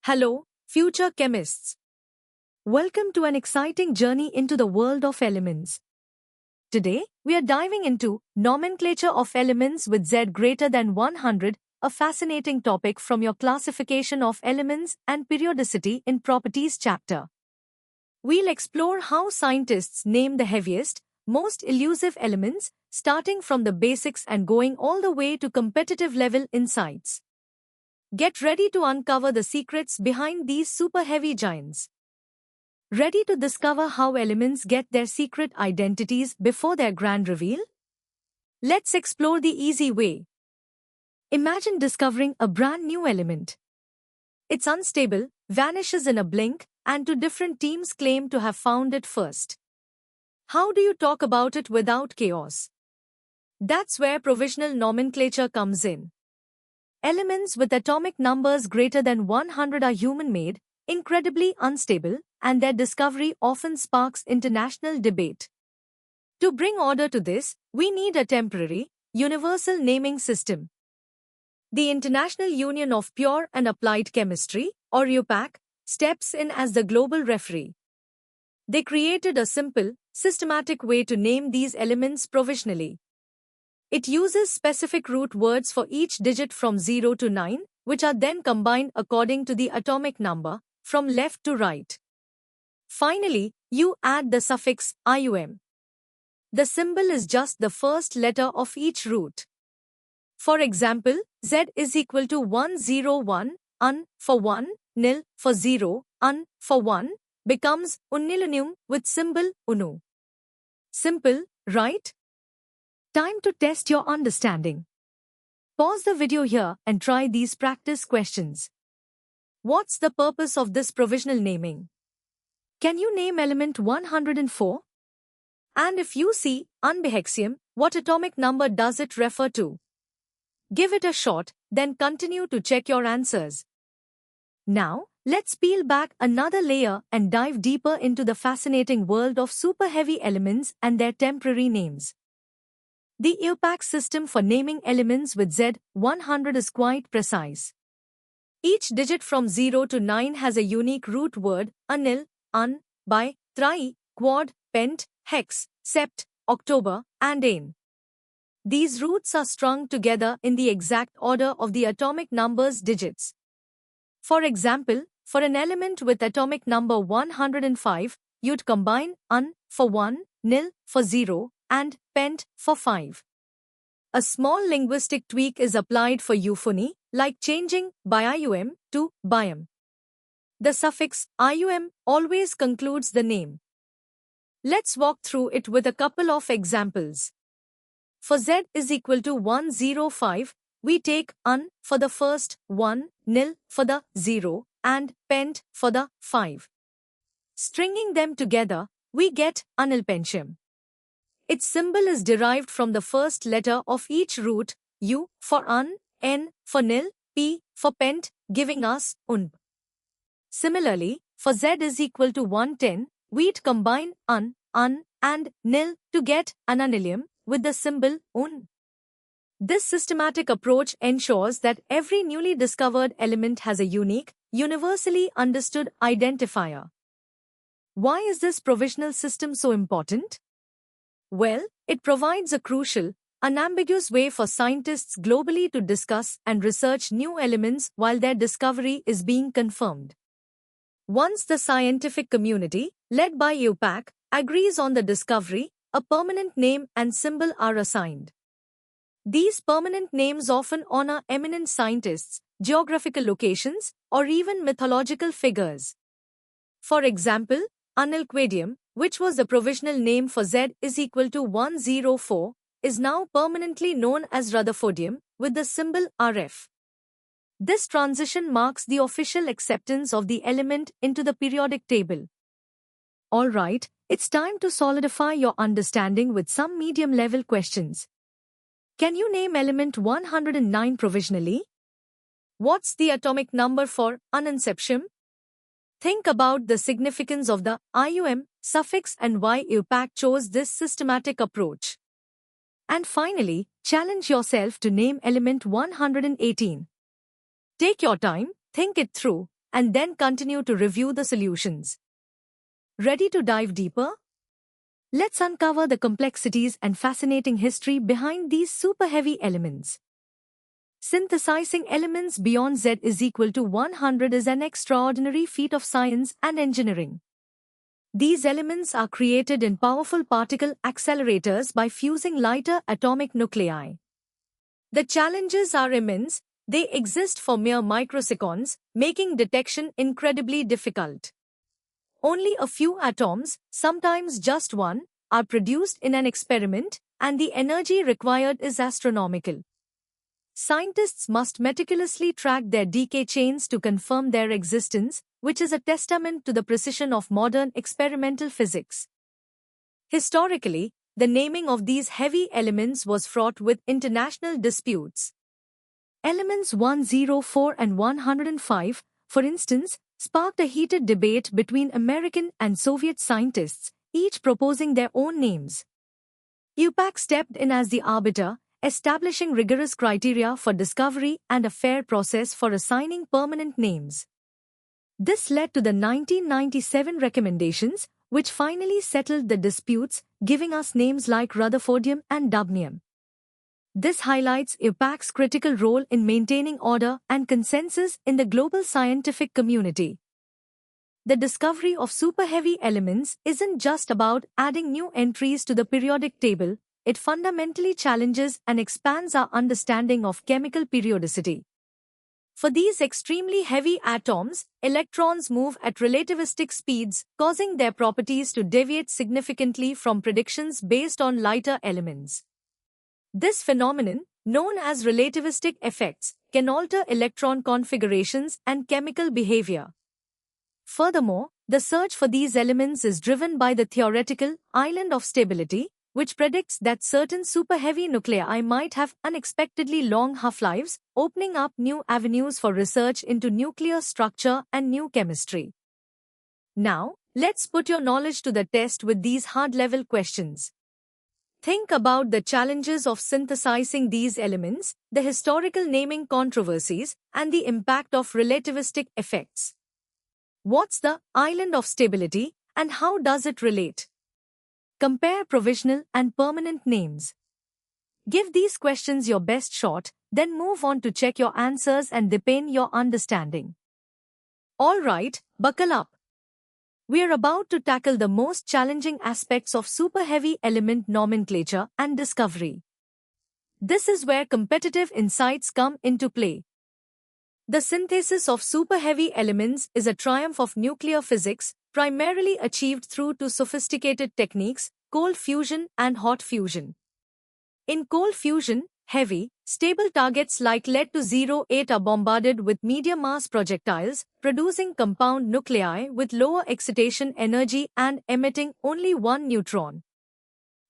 Hello, future chemists. Welcome to an exciting journey into the world of elements. Today, we are diving into nomenclature of elements with Z greater than 100, a fascinating topic from your classification of elements and periodicity in properties chapter. We'll explore how scientists name the heaviest, most elusive elements, starting from the basics and going all the way to competitive level insights. Get ready to uncover the secrets behind these super heavy giants. Ready to discover how elements get their secret identities before their grand reveal? Let's explore the easy way. Imagine discovering a brand new element. It's unstable, vanishes in a blink, and two different teams claim to have found it first. How do you talk about it without chaos? That's where provisional nomenclature comes in. Elements with atomic numbers greater than 100 are human-made, incredibly unstable, and their discovery often sparks international debate. To bring order to this, we need a temporary, universal naming system. The International Union of Pure and Applied Chemistry, or IUPAC, steps in as the global referee. They created a simple, systematic way to name these elements provisionally. It uses specific root words for each digit from 0 to 9, which are then combined according to the atomic number, from left to right. Finally, you add the suffix IUM. The symbol is just the first letter of each root. For example, Z is equal to 101, UN for 1, nil for 0, UN for 1, becomes unnilunium with symbol UNU. Simple, right? Time to test your understanding. Pause the video here and try these practice questions. What's the purpose of this provisional naming? Can you name element 104? And if you see unbehexium, what atomic number does it refer to? Give it a shot, then continue to check your answers. Now, let's peel back another layer and dive deeper into the fascinating world of super heavy elements and their temporary names. The IUPAC system for naming elements with Z100 is quite precise. Each digit from 0 to 9 has a unique root word, anil, un, bi, tri, quad, pent, hex, sept, october, and ain. These roots are strung together in the exact order of the atomic number's digits. For example, for an element with atomic number 105, you'd combine un for 1, nil for 0, and pent for 5. A small linguistic tweak is applied for euphony, like changing bium to bium. The suffix ium always concludes the name. Let's walk through it with a couple of examples. For Z is equal to 105, we take un for the first 1, nil for the 0, and pent for the 5. Stringing them together, we get unilpentium. Its symbol is derived from the first letter of each root, U for un, N for nil, P for pent, giving us un. Similarly, for Z is equal to 110, we'd combine un, and nil to get ananilium with the symbol un. This systematic approach ensures that every newly discovered element has a unique, universally understood identifier. Why is this provisional system so important? Well, it provides a crucial, unambiguous way for scientists globally to discuss and research new elements while their discovery is being confirmed. Once the scientific community, led by IUPAC, agrees on the discovery, a permanent name and symbol are assigned. These permanent names often honor eminent scientists, geographical locations, or even mythological figures. For example, Unilquadium, which was the provisional name for Z is equal to 104, is now permanently known as Rutherfordium, with the symbol RF. This transition marks the official acceptance of the element into the periodic table. Alright, it's time to solidify your understanding with some medium-level questions. Can you name element 109 provisionally? What's the atomic number for uninceptium? Think about the significance of the IUM suffix and why IUPAC chose this systematic approach. And finally, challenge yourself to name element 118. Take your time, think it through, and then continue to review the solutions. Ready to dive deeper? Let's uncover the complexities and fascinating history behind these super heavy elements. Synthesizing elements beyond Z is equal to 100 is an extraordinary feat of science and engineering. These elements are created in powerful particle accelerators by fusing lighter atomic nuclei. The challenges are immense. They exist for mere microseconds, making detection incredibly difficult. Only a few atoms, sometimes just one, are produced in an experiment, and the energy required is astronomical. Scientists must meticulously track their decay chains to confirm their existence, which is a testament to the precision of modern experimental physics. Historically, the naming of these heavy elements was fraught with international disputes. Elements 104 and 105, for instance, sparked a heated debate between American and Soviet scientists, each proposing their own names. IUPAC stepped in as the arbiter, establishing rigorous criteria for discovery and a fair process for assigning permanent names. This led to the 1997 recommendations, which finally settled the disputes, giving us names like Rutherfordium and Dubnium. This highlights IUPAC's critical role in maintaining order and consensus in the global scientific community. The discovery of superheavy elements isn't just about adding new entries to the periodic table, it fundamentally challenges and expands our understanding of chemical periodicity. For these extremely heavy atoms, electrons move at relativistic speeds, causing their properties to deviate significantly from predictions based on lighter elements. This phenomenon, known as relativistic effects, can alter electron configurations and chemical behavior. Furthermore, the search for these elements is driven by the theoretical island of stability, which predicts that certain superheavy nuclei might have unexpectedly long half-lives, opening up new avenues for research into nuclear structure and new chemistry. Now, let's put your knowledge to the test with these hard-level questions. Think about the challenges of synthesizing these elements, the historical naming controversies, and the impact of relativistic effects. What's the island of stability, and how does it relate? Compare provisional and permanent names. Give these questions your best shot, then move on to check your answers and deepen your understanding. Alright, buckle up. We are about to tackle the most challenging aspects of superheavy element nomenclature and discovery. This is where competitive insights come into play. The synthesis of superheavy elements is a triumph of nuclear physics, primarily achieved through two sophisticated techniques, cold fusion and hot fusion. In cold fusion, heavy, stable targets like lead-208 are bombarded with medium-mass projectiles, producing compound nuclei with lower excitation energy and emitting only one neutron.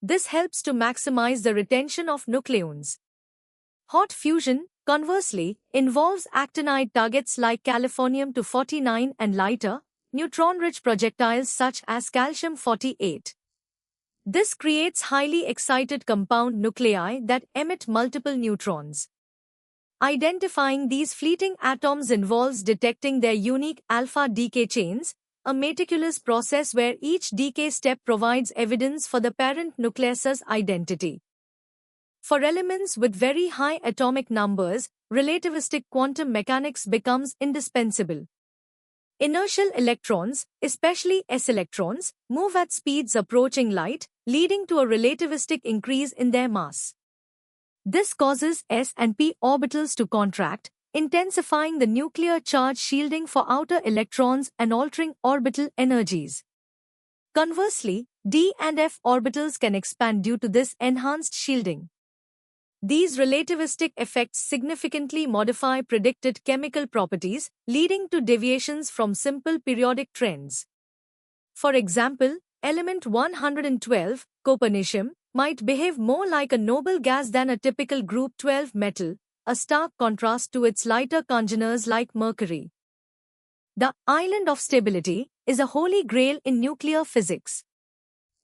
This helps to maximize the retention of nucleons. Hot fusion, conversely, involves actinide targets like californium-249 and lighter, neutron-rich projectiles such as calcium-48. This creates highly excited compound nuclei that emit multiple neutrons. Identifying these fleeting atoms involves detecting their unique alpha decay chains, a meticulous process where each decay step provides evidence for the parent nucleus's identity. For elements with very high atomic numbers, relativistic quantum mechanics becomes indispensable. Inertial electrons, especially s electrons, move at speeds approaching light, leading to a relativistic increase in their mass. This causes s and p orbitals to contract, intensifying the nuclear charge shielding for outer electrons and altering orbital energies. Conversely, d and f orbitals can expand due to this enhanced shielding. These relativistic effects significantly modify predicted chemical properties, leading to deviations from simple periodic trends. For example, element 112, copernicium, might behave more like a noble gas than a typical group 12 metal, a stark contrast to its lighter congeners like mercury. The island of stability is a holy grail in nuclear physics.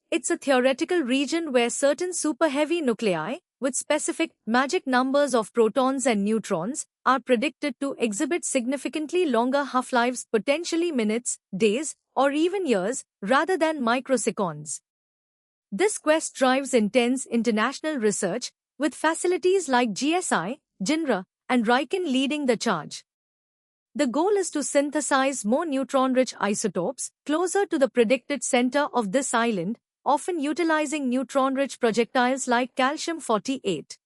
It's a theoretical region where certain superheavy nuclei, with specific magic numbers of protons and neutrons, are predicted to exhibit significantly longer half-lives, potentially minutes, days, or even years, rather than microseconds. This quest drives intense international research, with facilities like GSI, JINRA, and RIKEN leading the charge. The goal is to synthesize more neutron-rich isotopes closer to the predicted center of this island, often utilizing neutron-rich projectiles like calcium-48.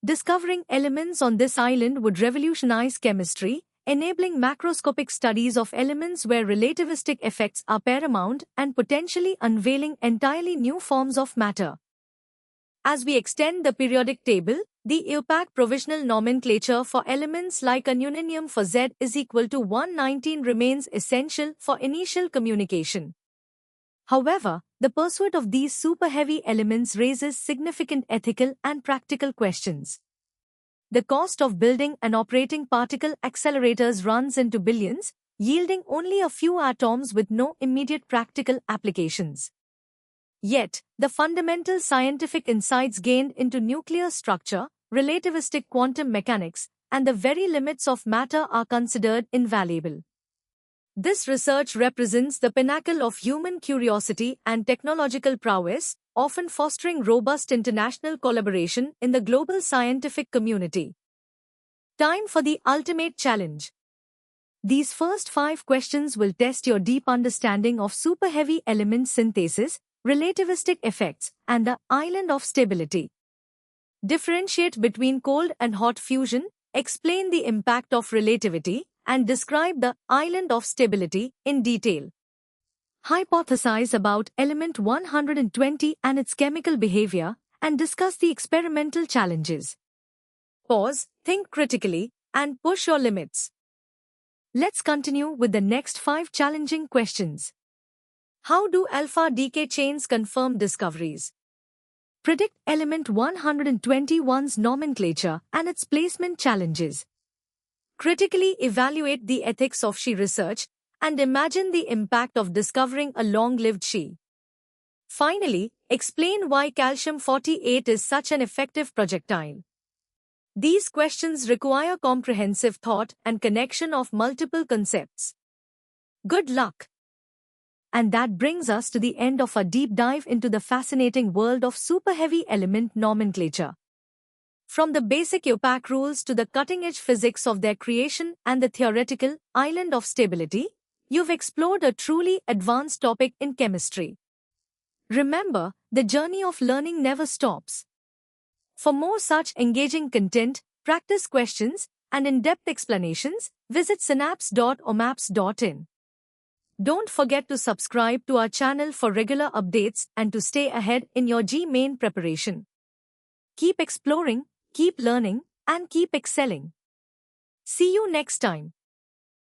Discovering elements on this island would revolutionize chemistry, enabling macroscopic studies of elements where relativistic effects are paramount and potentially unveiling entirely new forms of matter. As we extend the periodic table, the IUPAC provisional nomenclature for elements like ununinium for Z is equal to 119 remains essential for initial communication. However, the pursuit of these super-heavy elements raises significant ethical and practical questions. The cost of building and operating particle accelerators runs into billions, yielding only a few atoms with no immediate practical applications. Yet, the fundamental scientific insights gained into nuclear structure, relativistic quantum mechanics, and the very limits of matter are considered invaluable. This research represents the pinnacle of human curiosity and technological prowess, often fostering robust international collaboration in the global scientific community. Time for the ultimate challenge. These first 5 questions will test your deep understanding of super-heavy element synthesis, relativistic effects, and the island of stability. Differentiate between cold and hot fusion, explain the impact of relativity, and describe the island of stability in detail. Hypothesize about element 120 and its chemical behavior, and discuss the experimental challenges. Pause, think critically, and push your limits. Let's continue with the next 5 challenging questions. How do alpha decay chains confirm discoveries? Predict element 121's nomenclature and its placement challenges. Critically evaluate the ethics of Xi research and imagine the impact of discovering a long-lived Xi. Finally, explain why calcium-48 is such an effective projectile. These questions require comprehensive thought and connection of multiple concepts. Good luck! And that brings us to the end of our deep dive into the fascinating world of super-heavy element nomenclature. From the basic IUPAC rules to the cutting-edge physics of their creation and the theoretical island of stability, you've explored a truly advanced topic in chemistry. Remember, the journey of learning never stops. For more such engaging content, practice questions, and in-depth explanations, visit synapse.omaps.in. Don't forget to subscribe to our channel for regular updates and to stay ahead in your GMain preparation. Keep exploring, keep learning, and keep excelling. See you next time.